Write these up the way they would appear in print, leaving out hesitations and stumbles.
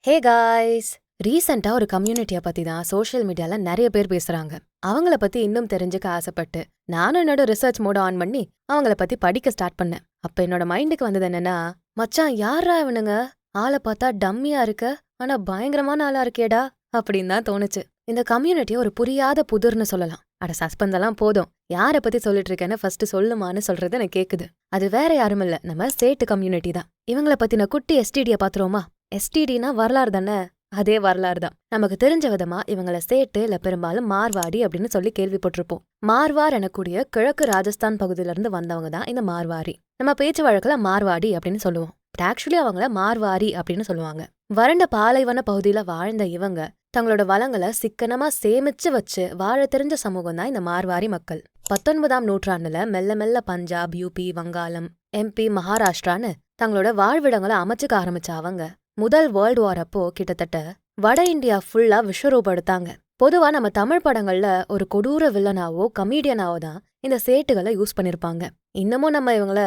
Hey guys, ரீசெண்டா ஒரு கம்யூனிட்டியை பத்தி தான் சோஷியல் மீடியால நிறைய பேர் பேசுறாங்க. அவங்கள பத்தி இன்னும் தெரிஞ்சுக்க ஆசைப்பட்டு நானும் என்னோட ரிசர்ச் மோட ஆன் பண்ணி அவங்கள பத்தி படிக்க ஸ்டார்ட் பண்ணேன். அப்ப என்னோட மைண்டுக்கு வந்தது என்னன்னா, மச்சான் யாரா இவனுங்க, ஆளை பார்த்தா டம்மியா இருக்க, ஆனா பயங்கரமான ஆளா இருக்கேடா அப்படின்னு தான் தோணுச்சு. இந்த கம்யூனிட்டி ஒரு புரியாத புதிர்னு சொல்லலாம். அட சஸ்பென்ஸ் எல்லாம் போதும், யார பத்தி சொல்லிட்டு இருக்கேன்னு ஃபர்ஸ்ட் சொல்லுமான்னு சொல்றது எனக்கு கேக்குது. அது வேற யாரும் இல்ல, நம்ம சேட்டு கம்யூனிட்டி தான். இவங்கள பத்தின குட்டி எஸ்டிடிய பாத்துருவோமா? எஸ்டிடினா வரலாறு தானே, அதே வரலாறு தான். நமக்கு தெரிஞ்ச விதமா இவங்கள சேட்டு இல்ல பெரும்பாலும் மார்வாடி அப்படின்னு சொல்லி கேள்விப்பட்டிருப்போம். மார்வார் எனக்கூடிய கிழக்கு ராஜஸ்தான் பகுதியில இருந்து வந்தவங்க தான் இந்த மார்வாரி. நம்ம பேச்சு வழக்குல மார்வாடி அப்படின்னு சொல்லுவோம். ஆக்சுவலி அவங்கள மார்வாரி அப்படின்னு சொல்லுவாங்க. வறண்ட பாலைவன பகுதியில வாழ்ந்த இவங்க தங்களோட வளங்களை சிக்கனமா சேமிச்சு வச்சு வாழ தெரிஞ்ச சமூகம் தான் இந்த மார்வாரி மக்கள். 19ஆம் நூற்றாண்டுல மெல்ல மெல்ல பஞ்சாப், யூபி, வங்காளம், எம்பி, மகாராஷ்டிரான்னு தங்களோட வாழ்விடங்களை அமைச்சுக்க ஆரம்பிச்ச அவங்க முதல் வேர்ல்டு வார் அப்போ கிட்டத்தட்ட வட இந்தியா ஃபுல்லா விஸ்வரூபம் எடுத்தாங்க. பொதுவா நம்ம தமிழ் படங்கள்ல ஒரு கொடூர வில்லனாவோ கமீடியனாவோ தான் இந்த சேட்டுகளை யூஸ் பண்ணிருப்பாங்க. இன்னமும் நம்ம இவங்கள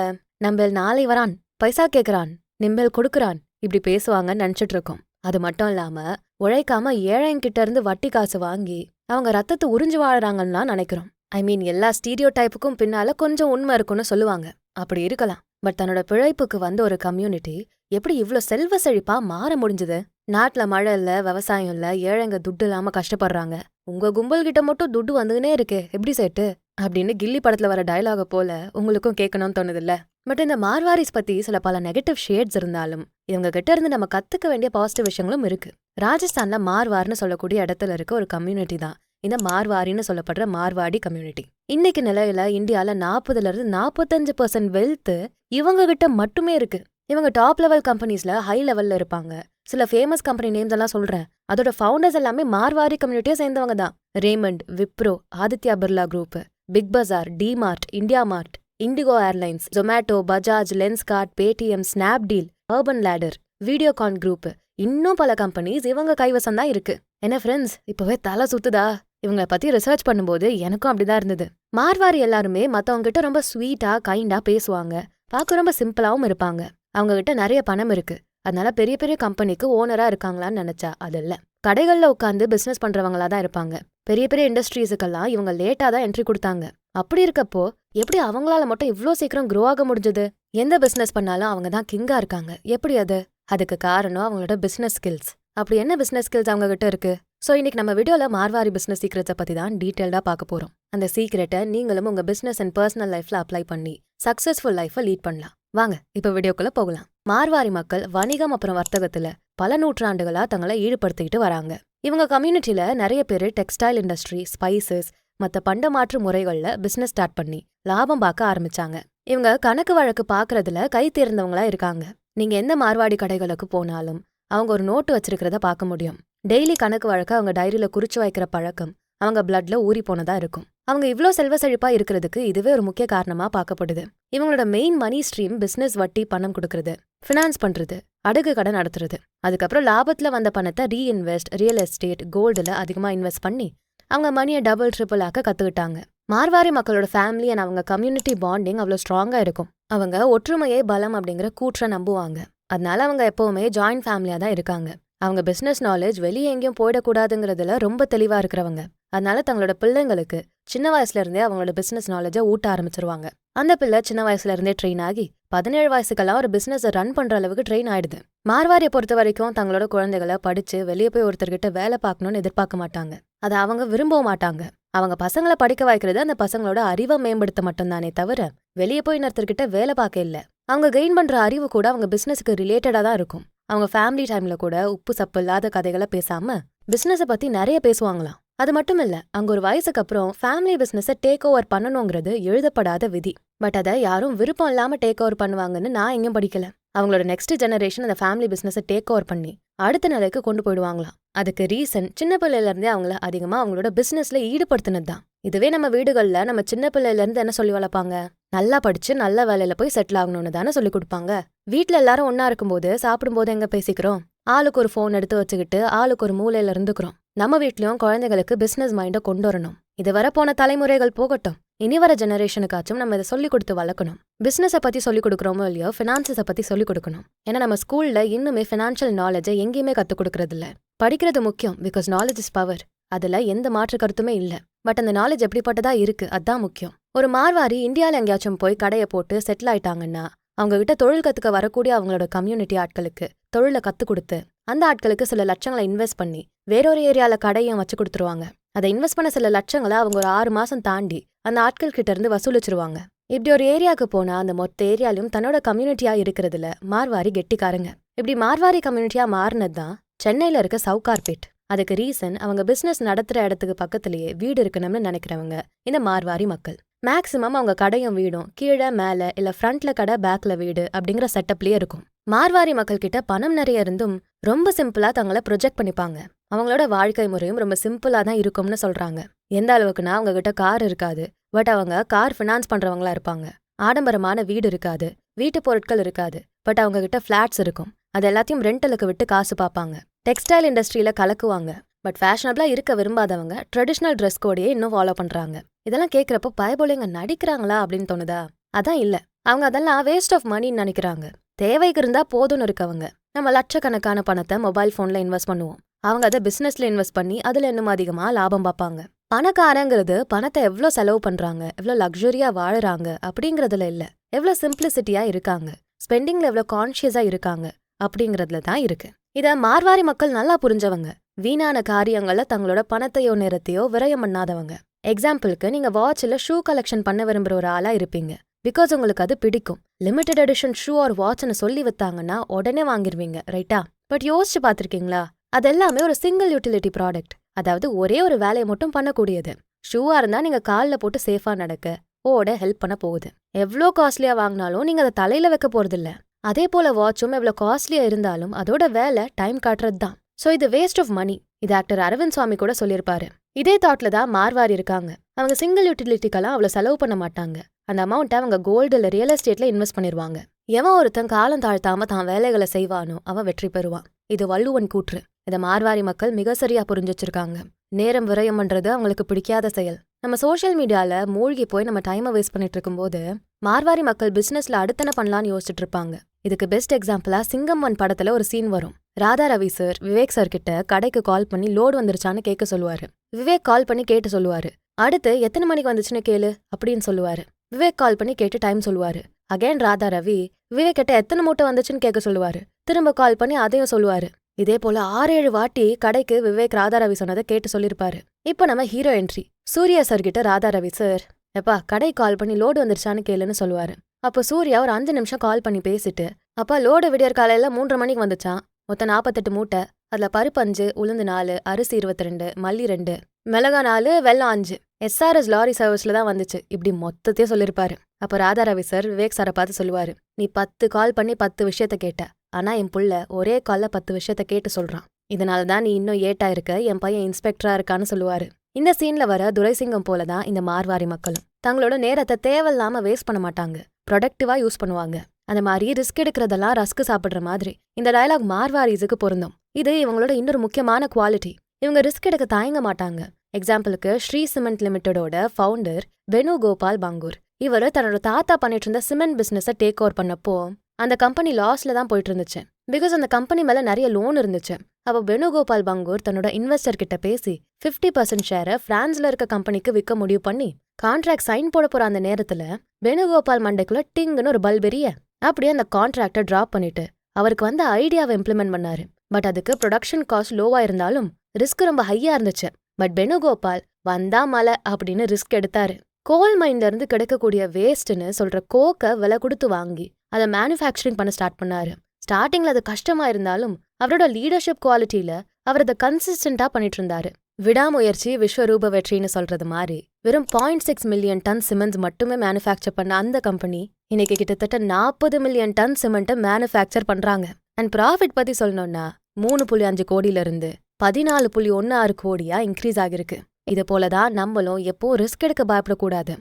நம்பல் நாளை வரான், பைசா கேக்குறான், நிம்பல் கொடுக்குறான் இப்படி பேசுவாங்கன்னு நினைச்சிட்டு இருக்கோம். அது மட்டும் இல்லாம உழைக்காம ஏழைங்கிட்ட இருந்து வட்டி காசு வாங்கி அவங்க ரத்தத்தை உறிஞ்சு வாழறாங்கன்னு நினைக்கிறோம். ஐ மீன், எல்லா ஸ்டீரியோ டைப்புக்கும் பின்னால கொஞ்சம் உண்மை இருக்குன்னு சொல்லுவாங்க. அப்படி இருக்கலாம். பட் தன்னோட பிழைப்புக்கு வந்த ஒரு கம்யூனிட்டி எப்படி இவ்ளோ செல்வ செழிப்பா மாற முடிஞ்சது? நாட்டுல மழை இல்ல, விவசாயம் இல்ல, ஏழைங்க துட்டு இல்லாம கஷ்டப்படுறாங்க. உங்க கும்பல் கிட்ட மட்டும் துட்டு வந்துன்னே இருக்கே, எப்படி சேட்டு அப்படின்னு கில்லி படத்துல வர டயலாக போல உங்களுக்கும் கேட்கணும்னு தோணுதுல்ல. பட் இந்த மார்வாரிஸ் பத்தி பல நெகட்டிவ் ஷேட்ஸ் இருந்தாலும் இவங்க கிட்ட இருந்து நம்ம கத்துக்க வேண்டிய பாசிட்டிவ் விஷயங்களும் இருக்கு. ராஜஸ்தான்ல மார்வார்னு சொல்லக்கூடிய இடத்துல இருக்க ஒரு கம்யூனிட்டி தான் இந்த மார்வாரின்னு சொல்லப்படுற மார்வாடி கம்யூனிட்டி. இன்னைக்கு நிலையில இந்தியால 40% வெல்த் இவங்க கிட்ட மட்டுமே இருக்கு. இவங்க டாப் லெவல் கம்பெனிஸ்ல ஹை லெவல்ல இருப்பாங்க. சில ஃபேமஸ் கம்பெனி நேம்ஸ் எல்லாம் சொல்றேன். அதோட ஃபவுண்டர்ஸ் எல்லாமே மார்வாரி கம்யூனிட்டியை சேர்ந்தவங்க தான். Raymond, Wipro, Aditya Birla group, Big Bazaar, DMart, India Mart, IndiGo Airlines, Zomato, Bajaj, Lenskart, Paytm, Snapdeal, Urban Ladder, Videocon group, இன்னும் பல கம்பெனிஸ் இவங்க கைவசம் தான் இருக்கு. என்ன ஃப்ரெண்ட்ஸ், இப்பவே தலை சுத்துதா? இவங்களை பத்தி ரிசர்ச் பண்ணும்போது எனக்கும் அப்படிதான் இருந்தது. மார்வாரி எல்லாருமே மத்தவங்க கிட்ட ரொம்ப ஸ்வீட்டா கைண்டா பேசுவாங்க. பார்க்க ரொம்ப சிம்பிளாவும் இருப்பாங்க. அவங்க கிட்ட நிறைய பணம் இருக்கு. அதனால பெரிய பெரிய கம்பெனிக்கு ஓனரா இருக்காங்களான்னு நினைச்சா அது இல்ல. கடைகள்ல உட்காந்து பிசினஸ் பண்றவங்களா தான் இருப்பாங்க. பெரிய பெரிய இண்டஸ்ட்ரீஸுக்கெல்லாம் இவங்க லேட்டா தான் என்ட்ரி கொடுத்தாங்க. அப்படி இருக்கப்போ எப்படி அவங்களால மட்டும் இவ்ளோ சீக்கிரம் க்ரோ ஆக முடிஞ்சது? எந்த பிசினஸ் பண்ணாலும் அவங்க தான் கிங்கா இருக்காங்க. எப்படி அது? அதுக்கு காரணம் அவங்களோட பிசினஸ் ஸ்கில்ஸ். அப்படி என்ன பிசினஸ் ஸ்கில்ஸ் அவங்க கிட்ட இருக்கு? சோ இன்னைக்கு நம்ம வீடியோல மார்வாரி பிசினஸ் சீக்ரெட்ஸை பத்தி தான் டீடைல்டா பார்க்க போறோம். அந்த சீக்ரெட்டை நீங்களும் உங்க பிசினஸ் அண்ட் பர்சனல் லைஃப்ல அப்ளை பண்ணி சக்சஸ்ஃபுல் லைஃபை லீட் பண்ணலாம். வாங்க இப்ப வீடியோக்குள்ள போகலாம். மார்வாரி மக்கள் வணிகம் அப்புறம் வர்த்தகத்துல பல நூற்றாண்டுகளா தங்களை ஈடுபடுத்திக்கிட்டு வராங்க. இவங்க கம்யூனிட்டில நிறைய பேரு டெக்ஸ்டைல் இண்டஸ்ட்ரி, ஸ்பைசஸ், மத்த பண்டமாற்று முறைகள்ல பிசினஸ் ஸ்டார்ட் பண்ணி லாபம் பார்க்க ஆரம்பிச்சாங்க. இவங்க கணக்கு வழக்கு பாக்குறதுல கை தேர்ந்தவங்களா இருக்காங்க. நீங்க எந்த மார்வாடி கடைகளுக்கு போனாலும் அவங்க ஒரு நோட்டு வச்சிருக்கிறத பார்க்க முடியும். டெய்லி கணக்கு வழக்க அவங்க டைரியில குறிச்சு வைக்கிற பழக்கம் அவங்க பிளட்ல ஊறி போனதா இருக்கும். அவங்க இவ்ளோ செல்வ செழிப்பா இருக்கிறதுக்கு இதுவே ஒரு முக்கிய காரணமா பார்க்கப்படுது. இவங்களோட மெயின் மணி ஸ்ட்ரீம் பிசினஸ், வட்டி பணம் கொடுக்கறது, ஃபினான்ஸ் பண்றது, அடகு கடை நடத்துறது. அதுக்கப்புறம் லாபத்துல வந்த பணத்தை ரீஇன்வெஸ்ட், ரியல் எஸ்டேட், கோல்டுல அதிகமா இன்வெஸ்ட் பண்ணி அவங்க மணியை டபுள் ட்ரிபிள் ஆக்க கத்துக்கிட்டாங்க. மார்வாரி மக்களோட ஃபேமிலி அண்ட் அவங்க கம்யூனிட்டி பாண்டிங் அவ்வளோ ஸ்ட்ராங்கா இருக்கும். அவங்க ஒற்றுமையே பலம் அப்படிங்கிற கூற்றை நம்புவாங்க. அதனால அவங்க எப்பவுமே ஜாயிண்ட் ஃபேமிலியா தான் இருக்காங்க. அவங்க பிசினஸ் நாலேஜ் வெளியே எங்கேயும் போயிடக்கூடாதுங்கிறதுல ரொம்ப தெளிவா இருக்கிறவங்க. அதனால தங்களோட பிள்ளைங்களுக்கு சின்ன வயசுல இருந்தே அவங்களோட பிசினஸ் நாலேஜை ஊட்ட ஆரம்பிச்சிருவாங்க. அந்த பிள்ளை சின்ன வயசுல இருந்தே ட்ரெயின் ஆகி 17 வயசுக்கெல்லாம் ஒரு பிசினஸ் ரன் பண்ற அளவுக்கு ட்ரெயின் ஆயிடுது. மார்வாரியை பொறுத்த வரைக்கும் தங்களோட குழந்தைகளை படிச்சு வெளியே போய் ஒருத்தர்கிட்ட வேலை பார்க்கணும்னு எதிர்பார்க்க மாட்டாங்க. அதை அவங்க விரும்பவும் மாட்டாங்க. அவங்க பசங்களை படிக்க வைக்கிறது அந்த பசங்களோட அறிவை மேம்படுத்த மட்டும்தானே தவிர வெளியே போய் இன்னொருத்தர்கிட்ட வேலை பார்க்க இல்ல. அவங்க கெயின் பண்ற அறிவு கூட அவங்க பிசினஸுக்கு ரிலேட்டடா தான் இருக்கும். அவங்க ஃபேமிலி டைம்ல கூட உப்பு சப்பு இல்லாத கதைகளை பேசாம பிசினஸ பத்தி நிறைய பேசுவாங்களாம். அது மட்டும் இல்ல, அங்க ஒரு வயசுக்கு அப்புறம் ஃபேமிலி பிசினஸ டேக் ஓவர் பண்ணணுங்கிறது எழுதப்படாத விதி. பட் அதை யாரும் விருப்பம் இல்லாம டேக் ஓவர் பண்ணுவாங்கன்னு நான் எங்கேயும் படிக்கல. அவங்களோட நெக்ஸ்ட் ஜெனரேஷன் அந்த ஃபேமிலி பிசினஸ டேக் ஓவர் பண்ணி அடுத்த நிலைக்கு கொண்டு போயிடுவாங்களாம். அதுக்கு ரீசன் சின்ன பிள்ளையில இருந்தே அவங்கள அதிகமா அவங்களோட பிசினஸ்ல ஈடுபடுத்தினது தான். இதுவே நம்ம வீடுகள்ல நம்ம சின்ன பிள்ளையில இருந்து என்ன சொல்லி வளர்ப்பாங்க? நல்லா படிச்சு நல்ல வேலையில போய் செட்டில் ஆகணும்னு தானே சொல்லி கொடுப்பாங்க. வீட்டுல எல்லாரும் ஒன்னா இருக்கும்போது சாப்பிடும்போது எங்க பேசிக்கிறோம்? ஆளுக்கு ஒரு ஃபோன் எடுத்து வச்சுக்கிட்டு ஆளுக்கு ஒரு மூலையில இருந்துக்கிறோம். நம்ம வீட்லயும் குழந்தைகளுக்கு பிசினஸ் மைண்டை கொண்டு வரணும். இது வரப்போன தலைமுறைகள் போகட்டும், இனி வர ஜெனரேஷனுக்காச்சும் நம்ம இதை சொல்லிக் கொடுத்து வளர்க்கணும். பிசினஸை பத்தி சொல்லிக் கொடுக்குறோமோ இல்லையோ, ஃபினான்சஸை பத்தி சொல்லிக் கொடுக்கணும். ஏன்னா நம்ம ஸ்கூல்ல இன்னுமே ஃபினான்ஷியல் நாலேஜை எங்கேயுமே கத்துக் கொடுக்கறது இல்ல. படிக்கிறது முக்கியம், பிகாஸ் நாலேஜ் இஸ் பவர். அதுல எந்த மாற்று கருத்துமே இல்ல. பட் அந்த நாலேஜ் எப்படிப்பட்டதா இருக்கு, அதான் முக்கியம். ஒரு மார்வாரி இந்தியால எங்கேயாச்சும் போய் கடையை போட்டு செட்டில் ஆயிட்டாங்கன்னா, அவங்க கிட்ட தொழில் கத்துக்க வரக்கூடிய அவங்களோட கம்யூனிட்டி ஆட்களுக்கு தொழிலை கத்து கொடுத்து, அந்த ஆட்களுக்கு சில லட்சங்களை இன்வெஸ்ட் பண்ணி வேறொரு ஏரியால கடையும் வச்சு கொடுத்துருவாங்க. அதை இன்வெஸ்ட் பண்ண சில லட்சங்களை அவங்க ஒரு 6 மாசம் தாண்டி அந்த ஆட்கள் கிட்ட இருந்து வசூலிச்சிருவாங்க. இப்படி ஒரு ஏரியாவுக்கு போனா அந்த மொத்த ஏரியாலையும் தன்னோட கம்யூனிட்டியா இருக்கிறதுல மார்வாரி கெட்டிக்காரங்க. இப்படி மார்வாரி கம்யூனிட்டியா மாறினது தான் சென்னையில இருக்க சவுகார்பேட். அதுக்கு ரீசன், அவங்க பிசினஸ் நடத்துற இடத்துக்கு பக்கத்திலேயே வீடு இருக்கணும்னு நினைக்கிறவங்க இந்த மார்வாரி மக்கள். மேக்சிமம் அவங்க கடையும் வீடும் கீழே மேல இல்ல ஃப்ரண்ட்ல கடை பேக்ல வீடு அப்படிங்கிற செட்டப்லயே இருக்கும். மார்வாரி மக்கள் கிட்ட பணம் நிறைய இருந்தும் ரொம்ப சிம்பிளா தங்களை ப்ரொஜெக்ட் பண்ணிப்பாங்க. அவங்களோட வாழ்க்கை முறையும் ரொம்ப சிம்பிளா தான் இருக்கும்னு சொல்றாங்க. எந்த அளவுக்குன்னா, அவங்க கிட்ட கார் இருக்காது, பட் அவங்க கார் ஃபினான்ஸ் பண்றவங்களா இருப்பாங்க. ஆடம்பரமான வீடு இருக்காது, வீட்டு பொருட்கள் இருக்காது, பட் அவங்க கிட்ட ஃபிளாட்ஸ் இருக்கும். அது எல்லாத்தையும் ரெண்டலுக்கு விட்டு காசு பார்ப்பாங்க. டெக்ஸ்டைல் இண்டஸ்ட்ரியில கலக்குவாங்க. பட் ஃபேஷனபிளா இருக்க விரும்பாதவங்க ட்ரெடிஷ்னல் ட்ரெஸ் கோடையே இன்னும் ஃபாலோ பண்றாங்க. இதெல்லாம் கேட்கறப்போ பயபோலிங்க நடிக்கிறாங்களா அப்படின்னு தோணுதா? அதான் இல்ல, அவங்க அதெல்லாம் வேஸ்ட் ஆஃப் மணின்னு நினைக்கிறாங்க. தேவைக்கு இருந்தா போதும்னு இருக்கவங்க. நம்ம லட்சக்கணக்கான பணத்தை மொபைல் போன்ல இன்வெஸ்ட் பண்ணுவோம். அவங்க அதை பிசினஸ்ல இன்வெஸ்ட் பண்ணி அதுல இன்னும் அதிகமா லாபம் பார்ப்பாங்க. பணக்காரங்கிறது பணத்தை எவ்வளோ செலவு பண்றாங்க, எவ்வளோ லக்ஸுரியா வாழுறாங்க அப்படிங்கறதுல இல்ல, எவ்வளோ சிம்பிளிசிட்டியா இருக்காங்க, ஸ்பெண்டிங்ல எவ்வளோ கான்ஷியஸா இருக்காங்க அப்படிங்கறதுல தான் இருக்கு. இத மார்வாரி மக்கள் நல்லா புரிஞ்சவங்க. வீணான காரியங்கள்ல தங்களோட பணத்தையோ நேரத்தையோ விரயம் பண்ணாதவங்க. எக்ஸாம்பிளுக்கு, நீங்க வாட்ச்ல ஷூ கலெக்ஷன் பண்ண விரும்புற ஒரு ஆளா இருப்பீங்க. பிகாஸ் உங்களுக்கு அது பிடிக்கும். லிமிடெட் எடிஷன் ஷூ ஆர் வாட்ச்னு சொல்லி வித்தாங்கன்னா உடனே வாங்கிருவீங்க, ரைட்டா? பட் யோசிச்சு பாத்திருக்கீங்களா, அது எல்லாமே ஒரு சிங்கிள் யூட்டிலிட்டி ப்ராடக்ட். அதாவது ஒரே ஒரு வேலையை மட்டும் பண்ணக்கூடியது. ஷூவா இருந்தா நீங்க கால்ல போட்டு சேஃபா நடக்க, ஓட ஹெல்ப் பண்ண போகுது. எவ்வளோ காஸ்ட்லியா வாங்கினாலும் நீங்க அதை தலையில வைக்க போறது இல்ல. அதே போல வாட்சும் எவ்வளோ காஸ்ட்லியா இருந்தாலும் அதோட வேலை டைம் காட்டுறது தான். சோ இது வேஸ்ட் ஆஃப் மணி. இது ஆக்டர் அரவிந்த் சுவாமி கூட சொல்லியிருப்பாரு. இதே தாட்ல தான் மார்வாரி இருக்காங்க. அவங்க சிங்கிள் யூட்டிலிட்டிக்கெல்லாம் அவ்வளோ செலவு பண்ண மாட்டாங்க. அந்த அமௌண்ட்டை அவங்க கோல்டு இல்ல ரியல் எஸ்டேட்ல இன்வெஸ்ட் பண்ணிருவாங்க. எவன் ஒருத்தன் காலம் தாழ்த்தாம தான் வேலைகளை செய்வானோ அவன் வெற்றி பெறுவான். இது வள்ளுவன் கூற்று. இதை மார்வாரி மக்கள் மிக சரியா புரிஞ்சு வச்சிருக்காங்க. நேரம் விரயம் பண்றது அவங்களுக்கு பிடிக்காத செயல். நம்ம சோஷியல் மீடியால மூழ்கி போய் நம்ம டைமை வேஸ்ட் பண்ணிட்டு இருக்கும்போது மார்வாரி மக்கள் பிசினஸ்ல அடுத்தன பண்ணலான்னு யோசிச்சுட்டு இருப்பாங்க. இதுக்கு பெஸ்ட் எக்ஸாம்பிளா சிங்கம் 1 படத்துல ஒரு சீன் வரும். ராதா ரவி சார் விவேக் சார் கிட்ட கடைக்கு கால் பண்ணி லோடு வந்துருச்சான்னு கேட்க சொல்லுவாரு. விவேக் கால் பண்ணி கேட்டு சொல்லுவாரு. அடுத்து எத்தனை மணிக்கு வந்துச்சுன்னு கேளு அப்படின்னு சொல்லுவாரு. விவேக் கால் பண்ணி கேட்டு டைம் சொல்லுவாரு. அகைன் ராதா ரவி விவேக் கிட்ட எத்தனை மூட்டை வந்துச்சுன்னு கேட்க சொல்லுவாரு. திரும்ப கால் பண்ணி அதையும் சொல்லுவாரு. இதே போல 6-7 வாட்டி கடைக்கு விவேக் ராதா ரவி சொன்னதை கேட்டு சொல்லிருப்பாரு. இப்போ நம்ம ஹீரோ என்ட்ரி. சூர்யா சார் கிட்ட ராதா ரவி சார், எப்பா கடை கால் பண்ணி லோடு வந்துருச்சான்னு கேளுன்னு சொல்லுவாரு. அப்போ சூர்யா ஒரு 5 நிமிஷம் கால் பண்ணி பேசிட்டு, அப்பா லோடு விடியற் காலையில 3:30 மணிக்கு வந்துச்சான், மொத்தம் 48 மூட்டை, அதுல பருப்பு 5, உளுந்து 4, அரிசி 22, மல்லி 2, மிளகா 4, வெல்லம் 5, SRS லாரி சர்வீஸ்ல தான் வந்துச்சு, இப்படி மொத்தத்தையும் சொல்லிருப்பாரு. அப்போ ராதா ரவி சார் விவேக் சாரை பார்த்து சொல்லுவாரு, நீ 10 கால் பண்ணி 10 விஷயத்த கேட்ட, ஆனா என் புள்ள ஒரே கால்ல 10 விஷயத்த கேட்டு சொல்றான். இதனாலதான் நீ இன்னும் ஏட்டா இருக்க, என் பையன் இன்ஸ்பெக்டரா இருக்கான்னு சொல்லுவாரு. இந்த சீன்ல வர துரைசிங்கம் போலதான் இந்த மார்வாரி மக்களும். தங்களோட நேரத்தை தேவையில்லாம வேஸ்ட் பண்ண மாட்டாங்க, ப்ரொடக்டிவா யூஸ் பண்ணுவாங்க. அந்த மாதிரி ரிஸ்க் எடுக்கிறதெல்லாம் ரஸ்க் சாப்பிடுற மாதிரி இந்த டயலாக் மார்வாரிஸுக்கு பொருந்தும். இது இவங்களோட இன்னொரு முக்கியமான குவாலிட்டி. இவங்க ரிஸ்க் எடுக்க தயங்க மாட்டாங்க. எக்ஸாம்பிளுக்கு ஸ்ரீ சிமெண்ட் லிமிடெடோட ஃபவுண்டர் வேணுகோபால் பங்கூர். இவர் தன்னோட தாத்தா பண்ணிட்டு இருந்த சிமெண்ட் பிசினஸை டேக் ஓவர் பண்ணப்போ அந்த கம்பெனி லாஸ்ல தான் போயிட்டு இருந்துச்சு. பிகாஸ் அந்த கம்பெனி மேல நிறைய லோன் இருந்துச்சு. அப்போ வேணுகோபால் பங்கூர் தன்னோட இன்வெஸ்டர் கிட்ட பேசி 50% ஷேரை பிரான்ஸ்ல இருக்க கம்பெனிக்கு விற்க முடிவு பண்ணி கான்ட்ராக்ட் சைன் போட போற அந்த நேரத்துல வேணுகோபால் மண்டைக்குள்ள டிங்னு ஒரு பல்பெரிய அப்படியே அந்த கான்ட்ராக்டை டிராப் பண்ணிட்டு அவருக்கு வந்த ஐடியாவை இம்ப்ளிமெண்ட் பண்ணாரு. பட் அதுக்கு ப்ரொடக்ஷன் காஸ்ட் லோவா இருந்தாலும் ரிஸ்க் ரொம்ப ஹையா இருந்துச்சு. பட் வேணுகோபால் வந்தா மலை அப்படின்னு ரிஸ்க் எடுத்தாரு. கோல் மைன்ல இருந்து கிடைக்கக்கூடிய வேஸ்ட்னு சொல்ற கோக்கை விலை கொடுத்து வாங்கி அதை மேனுஃபேக்சரிங் பண்ண ஸ்டார்ட் பண்ணாரு. ஸ்டார்டிங்ல அது கஷ்டமா இருந்தாலும் அவரோட லீடர்ஷிப் குவாலிட்டியில அவர் அதை கன்சிஸ்டன்டா பண்ணிட்டு இருந்தாரு. விடாமுயற்சி விஸ்வரூப வெற்றின்னு சொல்றது மாதிரி வெறும் 0.6 மில்லியன் டன் சிமெண்ட் மட்டுமே மேனுஃபேக்சர் பண்ண அந்த கம்பெனி இன்னைக்கு கிட்டத்தட்ட 40 மில்லியன் டன் சிமெண்ட்டை மேனுஃபேக்சர் பண்றாங்க. அண்ட் ப்ராஃபிட் பத்தி சொல்லணும்னா 3.5 கோடியில இருந்து 14.16 கோடியா இன்க்ரீஸ் ஆகிருக்கு. இது போலதான் நம்மளும் எப்போ ரிஸ்க் எடுக்க பயப்படக்கூடாது.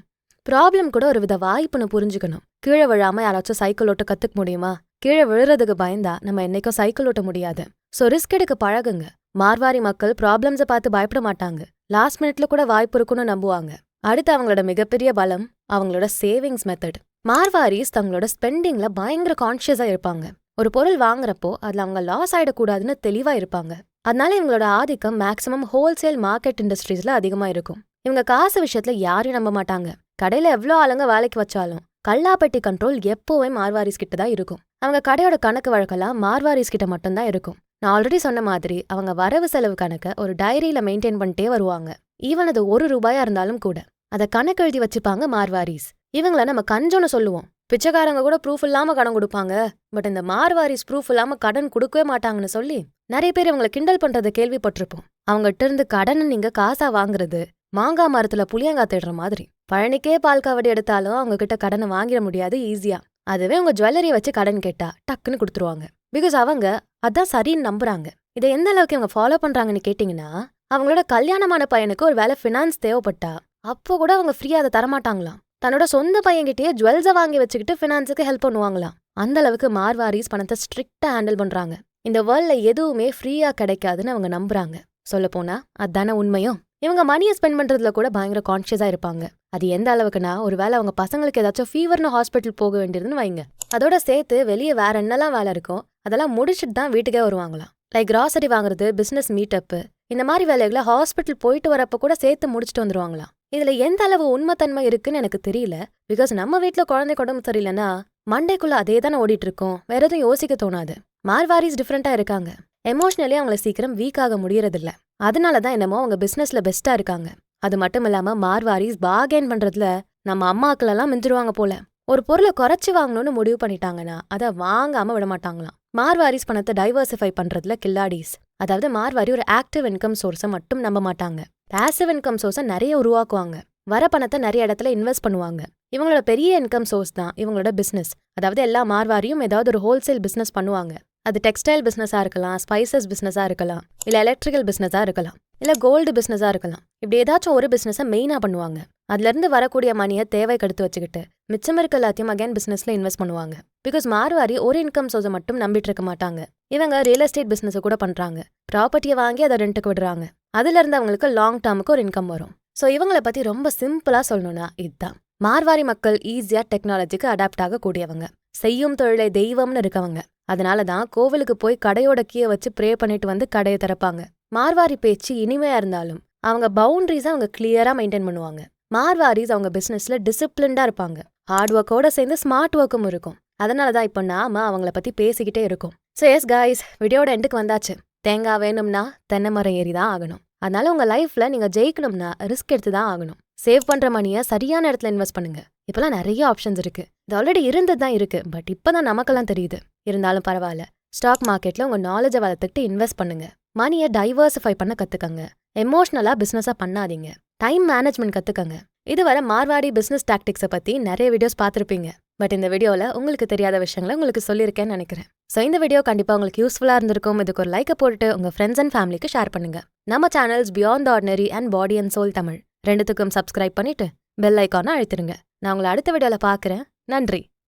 ப்ராப்ளம் கூட ஒரு வித வாய்ப்புன்னு புரிஞ்சுக்கணும். கீழே விழாம யாராச்சும் சைக்கிள் ஓட்ட கத்துக்க முடியுமா? கீழே விழுறதுக்கு பயந்தா நம்ம என்னைக்கும் சைக்கிள் ஓட்ட முடியாது. சோ ரிஸ்க் எடுக்க பழகுங்க. மார்வாரி மக்கள் ப்ராப்ளம்ஸை பார்த்து பயப்பட மாட்டாங்க, லாஸ்ட் மினிட்ல கூட வாய்ப்பு இருக்குன்னு நம்புவாங்க. அடுத்து அவங்களோட மிகப்பெரிய பலம் அவங்களோட சேவிங்ஸ் மெத்தட். மார்வாரிஸ் தங்களோட ஸ்பெண்டிங்ல பயங்கர கான்ஷியஸா இருப்பாங்க. ஒரு பொருள் வாங்குறப்போ அதுல அவங்க லாஸ் ஆயிடக்கூடாதுன்னு தெளிவா இருப்பாங்க. அதனால இவங்களோட ஆதிக்கம் மேக்சிமம் ஹோல்சேல் மார்க்கெட் இண்டஸ்ட்ரீஸ்ல அதிகமா இருக்கும். இவங்க காசு விஷயத்துல யாரையும் நம்ப மாட்டாங்க. கடையில எவ்வளோ ஆளுங்க வேலைக்கு வச்சாலும் கல்லாப்பெட்டி கண்ட்ரோல் எப்போவே மார்வாரிஸ் கிட்ட தான் இருக்கும். அவங்க கடையோட கணக்கு வழக்கெல்லாம் மார்வாரிஸ் கிட்ட மட்டும்தான் இருக்கும். நான் ஆல்ரெடி சொன்ன மாதிரி அவங்க வரவு செலவு கணக்கை ஒரு டைரியில மெயின்டைன் பண்ணிட்டே வருவாங்க. ஈவன் அது ₹1 இருந்தாலும் கூட அதை கணக்கு எழுதி வச்சுப்பாங்க மார்வாரிஸ். இவங்கள நம்ம கஞ்சோன்னு சொல்லுவோம். பிச்சைக்காரங்க கூட ப்ரூஃப் இல்லாம கடன் கொடுப்பாங்க. பட் இந்த மார்வாரிஸ் ப்ரூஃப் இல்லாம கடன் கொடுக்கவே மாட்டாங்கன்னு சொல்லி நிறைய பேர் இவங்களை கிண்டல் பண்றதை கேள்விப்பட்டிருப்போம். அவங்ககிட்ட இருந்து கடனை நீங்க காசா வாங்குறது மாங்காய் மரத்துல புளியங்காய் தேடுற மாதிரி. பழனிக்கே பால் காவடி எடுத்தாலும் அவங்க கிட்ட கடனை வாங்கிட முடியாது ஈஸியா. அதுவே உங்க ஜுவல்லரியை வச்சு கடன் கேட்டா டக்குன்னு கொடுத்துருவாங்க. பிகாஸ் அவங்க அதான் சரின்னு நம்புறாங்க. இதை எந்த அளவுக்கு இவங்க ஃபாலோ பண்றாங்கன்னு கேட்டீங்கன்னா, அவங்களோட கல்யாணமான பையனுக்கு ஒரு வேலை ஃபினான்ஸ் தேவைப்பட்டா அப்போ கூட அவங்க ஃப்ரீயா அதை தரமாட்டாங்களாம். தன்னோட சொந்த பையன்கிட்டயே ஜுவல்ஸை வாங்கி வச்சுக்கிட்டு ஃபினான்ஸுக்கு ஹெல்ப் பண்ணுவாங்களாம். அந்த அளவுக்கு மார்வாரிஸ் பணத்தை ஸ்ட்ரிக்டா ஹேண்டில் பண்றாங்க. இந்த வேர்ல்ட்ல எதுவுமே ஃப்ரீயா கிடைக்காதுன்னு அவங்க நம்புறாங்க. சொல்ல போனா அதான உண்மையும். இவங்க மணியை ஸ்பெண்ட் பண்றதுல கூட பயங்கர கான்ஷியஸா இருப்பாங்க. அது எந்த அளவுக்குன்னா, ஒருவேளை அவங்க பசங்களுக்கு ஏதாச்சும் ஃபீவர்னு ஹாஸ்பிட்டல் போக வேண்டியதுன்னு வைங்க, அதோட சேர்த்து வெளியே வேற என்னெல்லாம் வேலை இருக்கும் அதெல்லாம் முடிச்சுட்டு தான் வீட்டுக்கே வருவாங்களாம். லைக் கிராசரி வாங்குறது, பிசினஸ் மீட்டப்பு, இந்த மாதிரி வேலைகளை ஹாஸ்பிட்டல் போயிட்டு வரப்ப கூட சேர்த்து முடிச்சுட்டு வந்துருவாங்களாம். இதுல எந்த அளவு உண்மைத்தன்மை இருக்குன்னு எனக்கு தெரியல. பிகாஸ் நம்ம வீட்டுல குழந்தை உடம்பு சரியில்லைன்னா மண்டைக்குள்ள அதே தானே ஓடிட்டு இருக்கோம். வேற எதுவும் யோசிக்க தோணாது. மார்வாரிஸ் டிஃப்ரெண்டா இருக்காங்க. எமோஷனலி அவங்கள சீக்கிரம் வீக் ஆக முடியறதில்ல. அதனாலதான் என்னமோ அவங்க பிசினஸ்ல பெஸ்டா இருக்காங்க. அது மட்டும் இல்லாம மார்வாரிஸ் பார்கெயின் பண்றதுல நம்ம அம்மாக்களெல்லாம் மிஞ்சிருவாங்க போல. ஒரு பொருளை குறைச்சு வாங்கணும்னு முடிவு பண்ணிட்டாங்கன்னா அதை வாங்காம விட மாட்டாங்களாம். மார்வாரிஸ் பணத்தை டைவர்சிஃபை பண்றதுல கில்லாடிஸ். அதாவது மார்வாரி ஒரு ஆக்டிவ் இன்கம் சோர்ஸை மட்டும் நம்ப மாட்டாங்க. பாசிவ் இன்கம் சோர்ஸை நிறைய உருவாக்குவாங்க. வர பணத்தை நிறைய இடத்துல இன்வெஸ்ட் பண்ணுவாங்க. இவங்களோட பெரிய இன்கம் சோர்ஸ் தான் இவங்களோட பிசினஸ். அதாவது எல்லா மார்வாரியும் ஏதாவது ஒரு ஹோல்சேல் பிசினஸ் பண்ணுவாங்க. அது டெக்ஸ்டைல் பிசினஸா இருக்கலாம், ஸ்பைசஸ் பிசினஸா இருக்கலாம், இல்ல எலக்ட்ரிக்கல் பிசினஸா இருக்கலாம், இல்ல கோல்டு பிசினஸா இருக்கலாம். இப்படி ஏதாச்சும் ஒரு பிசினஸை மெயினா பண்ணுவாங்க. அதுல இருந்து வரக்கூடிய மணியை தேவைக்கு எடுத்து வச்சுக்கிட்டு மிச்சம் இருக்க எல்லாத்தையும் அகைன் பிசினஸ்ல இன்வெஸ்ட் பண்ணுவாங்க. பிகாஸ் மார்வாரி ஒரு இன்கம் சோர்ஸை மட்டும் நம்பிட்டு இருக்க மாட்டாங்க. இவங்க ரியல் எஸ்டேட் பிசினஸ் கூட பண்றாங்க. ப்ராப்பர்ட்டியை வாங்கி அதை ரெண்டுக்கு விடுறாங்க. அதுல இருந்து அவங்களுக்கு லாங் டேர்முக்கு ஒரு இன்கம் வரும். ஸோ இவங்களை பத்தி ரொம்ப சிம்பிளா சொல்லணும்னா இதுதான். மார்வாரி மக்கள் ஈஸியா டெக்னாலஜிக்கு அடாப்ட் ஆக கூடியவங்க. செய்யும் தொழிலை தெய்வம்னு இருக்கவங்க. அதனாலதான் கோவிலுக்கு போய் கடையோட கீயை வச்சு ப்ரே பண்ணிட்டு வந்து கடையை திறப்பாங்க. மார்வாரி பேச்சு இனிமையா இருந்தாலும் அவங்க பவுண்டரிஸை அவங்க கிளியரா மெயின்டைன் பண்ணுவாங்க. மார்வாரிஸ் அவங்க பிசினஸ்ல டிசிப்ளின்டா இருப்பாங்க. ஹார்ட் ஒர்க்கோட சேர்ந்து ஸ்மார்ட் ஒர்க்கும் இருக்கும். அதனாலதான் இப்போ நாம அவங்கள பத்தி பேசிக்கிட்டே இருக்கோம். ஸோ எஸ் கைஸ், வீடியோட எண்டுக்கு வந்தாச்சு. தேங்காய் வேணும்னா தென்னை மரம் ஏறி தான் ஆகணும். அதனால உங்க லைஃப்ல நீங்க ஜெயிக்கணும்னா ரிஸ்க் எடுத்து தான் ஆகணும். சேவ் பண்ற மணியை சரியான இடத்துல இன்வெஸ்ட் பண்ணுங்க. இப்பெல்லாம் நிறைய ஆப்ஷன்ஸ் இருக்கு. இது ஆல்ரெடி இருந்தது தான் இருக்கு. பட் இப்பதான் நமக்கெல்லாம் தெரியுது. இருந்தாலும் பரவாயில்ல. ஸ்டாக் மார்க்கெட்ல உங்க நாலேஜை வளர்த்துக்கிட்டு இன்வெஸ்ட் பண்ணுங்க. மணியை டைவர்சிஃபை பண்ண கத்துக்கங்க. எமோஷனலா பிசினஸா பண்ணாதீங்க. டைம் மேனேஜ்மெண்ட் கத்துக்கங்க. இதுவரை மார்வாடி பிசினஸ் டாக்டிக்ஸை பத்தி நிறைய வீடியோஸ் பார்த்திருப்பீங்க. பட் இந்த வீடியோல உங்களுக்கு தெரியாத விஷயங்களை உங்களுக்கு சொல்லியிருக்கேன்னு நினைக்கிறேன். ஸோ இந்த வீடியோ கண்டிப்பா உங்களுக்கு யூஸ்ஃபுல்லா இருந்திருக்கும். இதுக்கு ஒரு லைக்கை போட்டுட்டு உங்க ஃப்ரெண்ட்ஸ் அண்ட் ஃபேமிலிக்கு ஷேர் பண்ணுங்க. நம்ம channels beyond the ordinary and body and soul Tamil ரெண்டுத்துக்கும் சப்ஸ்கிரைப் பண்ணிட்டு பெல் ஐக்கானை அழுத்திடுங்க. நான் உங்களை அடுத்த வீடியோல பார்க்குறேன். நன்றி.